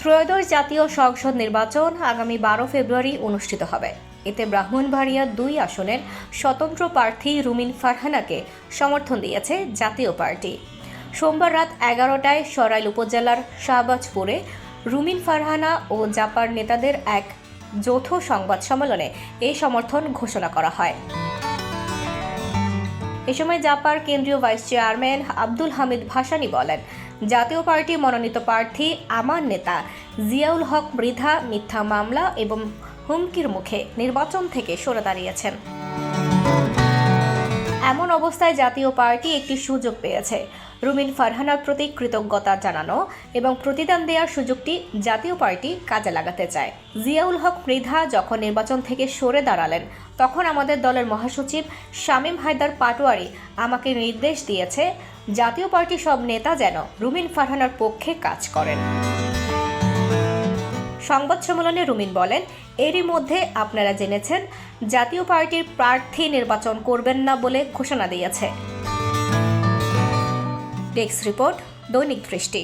ত্রয়োদশ জাতীয় সংসদ নির্বাচন আগামী 12 ফেব্রুয়ারি অনুষ্ঠিত হবে। এতে ব্রাহ্মণবাড়িয়া 2 আসনের স্বতন্ত্র প্রার্থী রুমিন ফারহানাকে সমর্থন দিয়েছে জাতীয় পার্টি। সোমবার রাত 11টায় সরাইল উপজেলার শাহবাজপুরে রুমিন ফারহানা ও জাপার নেতাদের এক যৌথ সংবাদ সম্মেলনে এই সমর্থন ঘোষণা করা হয়। এ সময় জাপার কেন্দ্রীয় ভাইস চেয়ারম্যান আব্দুল হামিদ ভাসানী বলেন, জাতীয় পার্টি মনোনীত প্রার্থী আমার নেতা জিয়াউল হক মৃধা মিথ্যা মামলা এবং হুমকির মুখে নির্বাচন থেকে সরে দাঁড়িয়েছেন। এমন অবস্থায় জাতীয় পার্টি একটি সুযোগ পেয়েছে। রুমিন ফারহানার প্রতি কৃতজ্ঞতা জানানো এবং প্রতিদান দেওয়ার সুযোগটি জাতীয় পার্টি কাজে লাগাতে চায়। জিয়াউল হক মৃধা যখন নির্বাচন থেকে সরে দাঁড়ালেন, তখন আমাদের দলের মহাসচিব শামীম হায়দার পাটোয়ারি আমাকে নির্দেশ দিয়েছে জাতীয় পার্টির সব নেতা যেন রুমিন ফারহানার পক্ষে কাজ করেন। সংবাদ সম্মেলনে রুমিন বলেন, এরই মধ্যে আপনারা জেনেছেন জাতীয় পার্টির প্রার্থী নির্বাচন করবেন না বলে ঘোষণা দিয়েছে। ডেস্ক রিপোর্ট, দৈনিক দৃষ্টি।